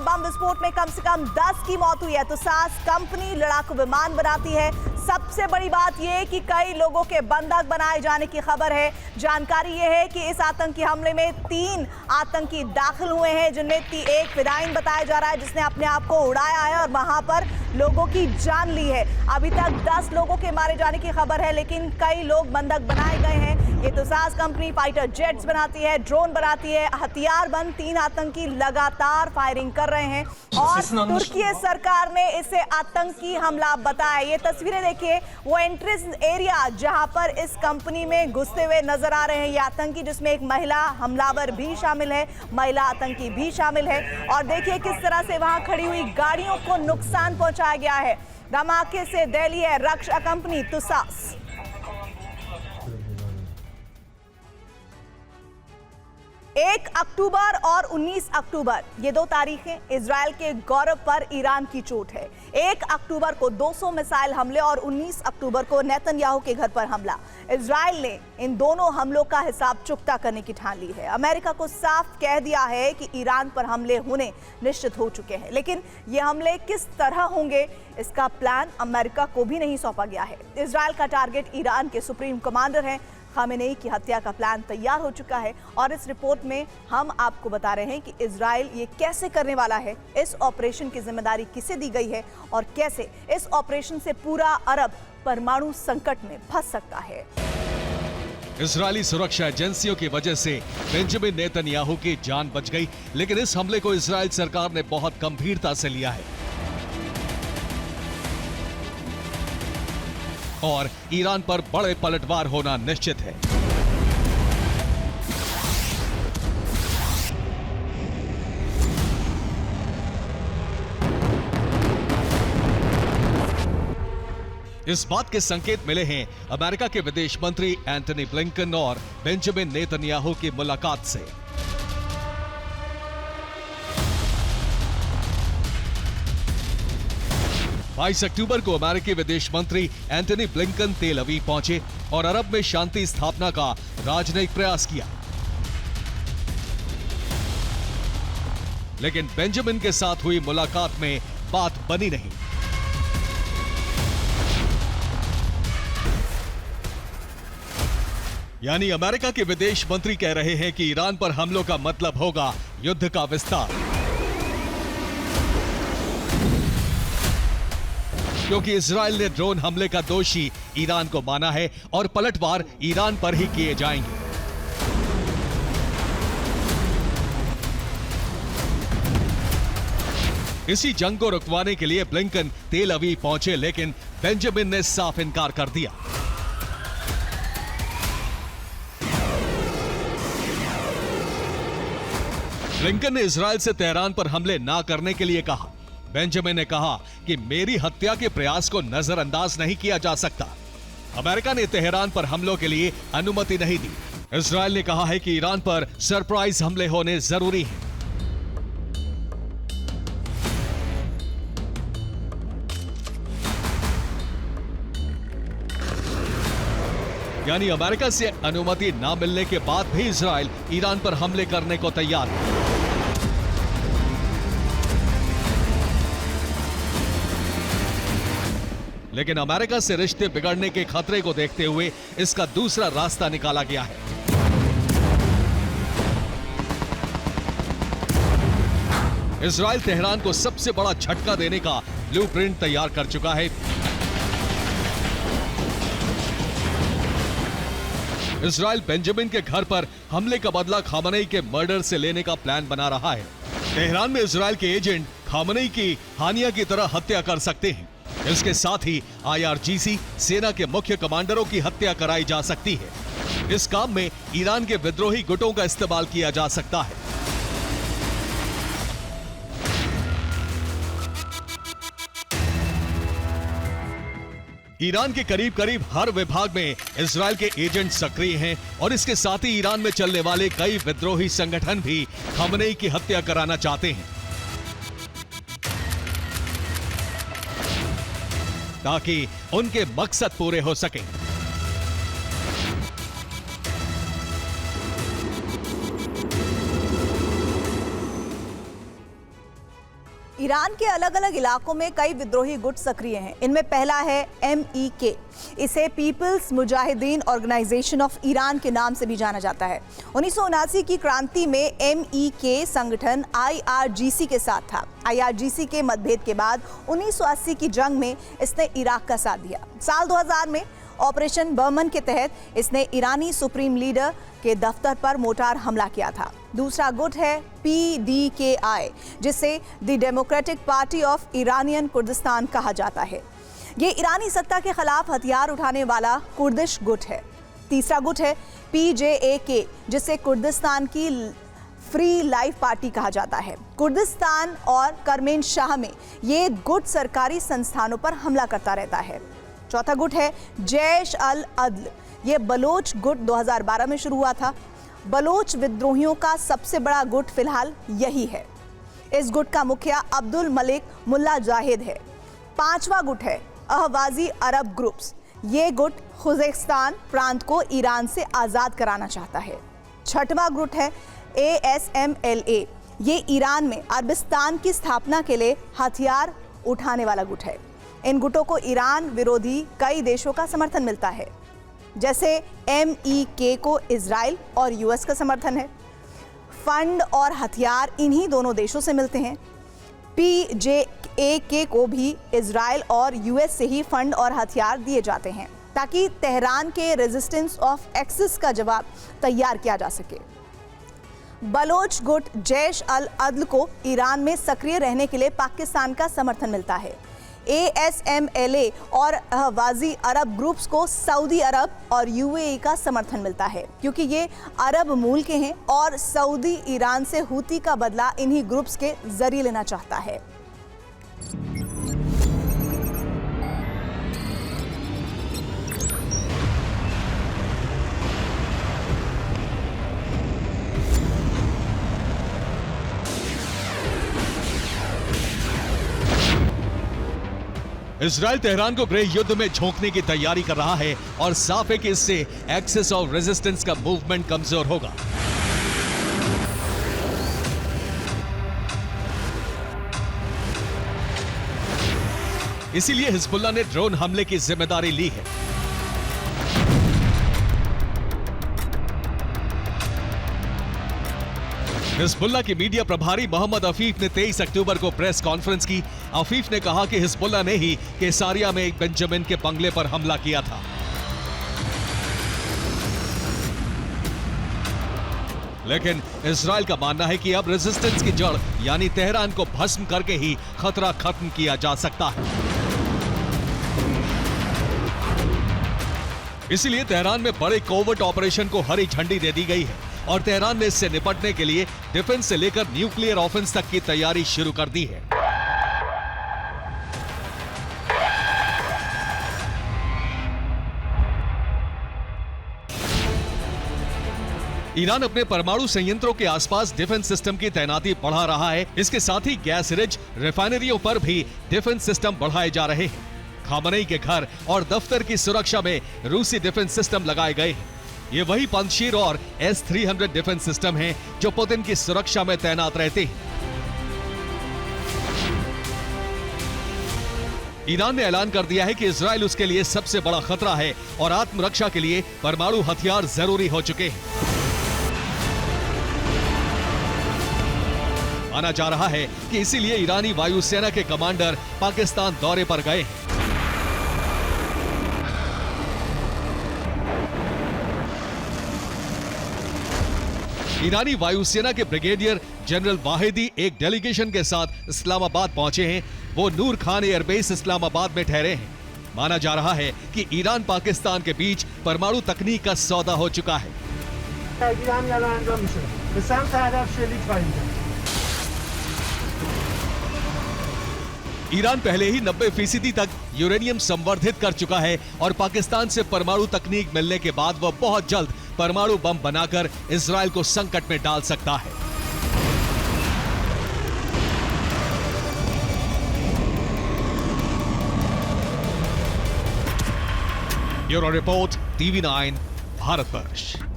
बम विस्फोट में कम से कम 10 की मौत हुई है। तुसास कंपनी लड़ाकू विमान बनाती है। सबसे बड़ी बात यह कि कई लोगों के बंधक बनाए जाने की खबर है। जानकारी यह है कि इस आतंकी हमले में 3 आतंकी दाखिल हुए हैं, जिनमें एक फिदायीन बताया जा रहा है जिसने अपने आप को उड़ाया है और वहां पर लोगों की जान ली है। अभी तक 10 लोगों के मारे जाने की खबर है, लेकिन कई लोग बंधक बनाए गए हैं। ये तुसास कंपनी फाइटर जेट्स बनाती है, ड्रोन बनाती है। हथियारबंद 3 आतंकी लगातार फायरिंग कर रहे हैं और तुर्की सरकार ने इसे आतंकी हमला बताया। ये तस्वीरें देखिए, वो एंट्रेंस एरिया जहां पर इस कंपनी में घुसते हुए नजर आ रहे हैं ये आतंकी, जिसमें एक महिला हमलावर भी शामिल है, महिला आतंकी भी शामिल है। और देखिए किस तरह से वहां खड़ी हुई गाड़ियों को नुकसान पहुंचाया गया है। धमाके से दहली है रक्षा कंपनी तुसास। 1 अक्टूबर और 19 अक्टूबर ये 2 तारीखें इजरायल के गौरव पर ईरान की चोट है। 1 अक्टूबर को 200 मिसाइल हमले और 19 अक्टूबर को नेतन्याहू के घर पर हमला। इजरायल ने इन दोनों हमलों का हिसाब चुकता करने की ठान ली है। अमेरिका को साफ कह दिया है कि ईरान पर हमले होने निश्चित हो चुके हैं, लेकिन ये हमले किस तरह होंगे इसका प्लान अमेरिका को भी नहीं सौंपा गया है। इजरायल का टारगेट ईरान के सुप्रीम कमांडर हैं। खामेनेई की हत्या का प्लान तैयार हो चुका है और इस रिपोर्ट में हम आपको बता रहे हैं कि इजरायल ये कैसे करने वाला है, इस ऑपरेशन की जिम्मेदारी किसे दी गई है और कैसे इस ऑपरेशन से पूरा अरब परमाणु संकट में फंस सकता है। इजरायली सुरक्षा एजेंसियों की वजह से बेंजामिन नेतन्याहू की जान बच गई, लेकिन इस हमले को इजरायल सरकार ने बहुत गंभीरता से लिया है और ईरान पर बड़े पलटवार होना निश्चित है। इस बात के संकेत मिले हैं अमेरिका के विदेश मंत्री एंटनी ब्लिंकन और बेंजामिन नेतन्याहू की मुलाकात से। 22 अक्टूबर को अमेरिकी विदेश मंत्री एंटनी ब्लिंकन तेल अवीव पहुंचे और अरब में शांति स्थापना का राजनयिक प्रयास किया, लेकिन बेंजामिन के साथ हुई मुलाकात में बात बनी नहीं। यानी अमेरिका के विदेश मंत्री कह रहे हैं कि ईरान पर हमलों का मतलब होगा युद्ध का विस्तार, क्योंकि इजरायल ने ड्रोन हमले का दोषी ईरान को माना है और पलटवार ईरान पर ही किए जाएंगे। इसी जंग को रुकवाने के लिए ब्लिंकन तेल अवीव पहुंचे, लेकिन बेंजामिन ने साफ इनकार कर दिया। ब्लिंकन ने इजरायल से तेहरान पर हमले ना करने के लिए कहा। बेंजामिन ने कहा कि मेरी हत्या के प्रयास को नजरअंदाज नहीं किया जा सकता। अमेरिका ने तेहरान पर हमलों के लिए अनुमति नहीं दी। इजरायल ने कहा है कि ईरान पर सरप्राइज हमले होने जरूरी हैं। यानी अमेरिका से अनुमति ना मिलने के बाद भी इजरायल ईरान पर हमले करने को तैयार है। लेकिन अमेरिका से रिश्ते बिगड़ने के खतरे को देखते हुए इसका दूसरा रास्ता निकाला गया है। इजरायल तेहरान को सबसे बड़ा झटका देने का ब्लूप्रिंट तैयार कर चुका है। इजरायल बेंजामिन के घर पर हमले का बदला खामेनेई के मर्डर से लेने का प्लान बना रहा है। तेहरान में इजरायल के एजेंट खामेनेई की हानिया की तरह हत्या कर सकते हैं। इसके साथ ही IRGC सेना के मुख्य कमांडरों की हत्या कराई जा सकती है। इस काम में ईरान के विद्रोही गुटों का इस्तेमाल किया जा सकता है। ईरान के करीब करीब हर विभाग में इजरायल के एजेंट सक्रिय हैं और इसके साथ ही ईरान में चलने वाले कई विद्रोही संगठन भी खामेनेई की हत्या कराना चाहते हैं, ताकि उनके मकसद पूरे हो सके। ईरान के अलग अलग इलाकों में कई विद्रोही गुट सक्रिय हैं। इनमें पहला है MEK। इसे People's Mujahideen Organization of Iran के नाम से भी जाना जाता है। 1979 की क्रांति में MEK संगठन IRGC के साथ था। IRGC के मतभेद के बाद 1980 की जंग में इसने इराक का साथ दिया। साल 2000 में ऑपरेशन बर्मन के तहत इसने ईरानी सुप्रीम लीडर के दफ्तर पर मोटार हमला किया था। दूसरा गुट है PDKI, जिसे the democratic party of Iranian Kurdistan कहा जाता है। ये ईरानी सत्ता के खिलाफ हथियार उठाने वाला कुर्दिश गुट है। तीसरा गुट है PJAK, जिसे कुर्दिस्तान की फ्री लाइफ पार्टी कहा जाता है। कुर्दिस्तान और करमेन शाह में ये गुट सरकारी संस्थानों पर हमला करता रहता है। चौथा गुट है जैश अल अदल। ये बलोच गुट 2012 में शुरू हुआ था। बलोच विद्रोहियों का सबसे बड़ा गुट फिलहाल यही है। इस गुट का मुखिया अब्दुल मलिक मुल्ला जाहिद है। पांचवा गुट है अहवाजी अरब ग्रुप्स। ये गुट खुज़ेस्तान प्रांत को ईरान से आज़ाद कराना चाहता है। छठवां गुट है ASMLA। ये ईरान में अरबिस्तान की स्थापना के लिए हथियार उठाने वाला गुट है। इन गुटों को ईरान विरोधी कई देशों का समर्थन मिलता है, जैसे MEK को इजराइल और US का समर्थन है। फंड और हथियार इन्हीं दोनों देशों से मिलते हैं। PJAK को भी इजराइल और US से ही फंड और हथियार दिए जाते हैं, ताकि तेहरान के रेजिस्टेंस ऑफ एक्सिस का जवाब तैयार किया जा सके। बलोच गुट जैश अल अदल को ईरान में सक्रिय रहने के लिए पाकिस्तान का समर्थन मिलता है। ASMLA और अहवाजी अरब ग्रुप्स को सऊदी अरब और UAE का समर्थन मिलता है, क्योंकि ये अरब मूल के हैं और सऊदी ईरान से हूती का बदला इन्हीं ग्रुप्स के जरिए लेना चाहता है। इजराइल तेहरान को गृह युद्ध में झोंकने की तैयारी कर रहा है और साफ है कि इससे एक्सिस ऑफ रेजिस्टेंस का मूवमेंट कमजोर होगा। इसीलिए हिजबुल्लाह ने ड्रोन हमले की जिम्मेदारी ली है। हिजबुल्लाह की मीडिया प्रभारी मोहम्मद अफीफ ने 23 अक्टूबर को प्रेस कॉन्फ्रेंस की। अफीफ ने कहा कि हिजबुल्लाह ने ही केसारिया में एक बेंजामिन के बंगले पर हमला किया था। लेकिन इजराइल का मानना है कि अब रेजिस्टेंस की जड़ यानी तेहरान को भस्म करके ही खतरा खत्म किया जा सकता है। इसलिए तेहरान में बड़े कोवर्ट ऑपरेशन को हरी झंडी दे दी गई है और तेहरान ने इससे निपटने के लिए डिफेंस से लेकर न्यूक्लियर ऑफेंस तक की तैयारी शुरू कर दी है। ईरान अपने परमाणु संयंत्रों के आसपास डिफेंस सिस्टम की तैनाती बढ़ा रहा है। इसके साथ ही गैस रिच रिफाइनरियों पर भी डिफेंस सिस्टम बढ़ाए जा रहे हैं। खामनेई के घर और दफ्तर की सुरक्षा में रूसी डिफेंस सिस्टम लगाए गए हैं। ये वही पंजशीर और S-300 डिफेंस सिस्टम हैं जो पुतिन की सुरक्षा में तैनात रहते हैं। ईरान ने ऐलान कर दिया है कि इजराइल उसके लिए सबसे बड़ा खतरा है और आत्मरक्षा के लिए परमाणु हथियार जरूरी हो चुके हैं। माना जा रहा है कि इसीलिए ईरानी वायुसेना के कमांडर पाकिस्तान दौरे पर गए हैं। ईरानी वायुसेना के ब्रिगेडियर जनरल वाहिदी एक डेलीगेशन के साथ इस्लामाबाद पहुंचे हैं। वो नूर खान एयरबेस इस्लामाबाद में ठहरे हैं। माना जा रहा है कि ईरान पाकिस्तान के बीच परमाणु तकनीक का सौदा हो चुका है। ईरान पहले ही 90% तक यूरेनियम संवर्धित कर चुका है और पाकिस्तान से परमाणु तकनीक मिलने के बाद वह बहुत जल्द परमाणु बम बनाकर इजराइल को संकट में डाल सकता है। Bureau report, TV9, Bharatvarsh.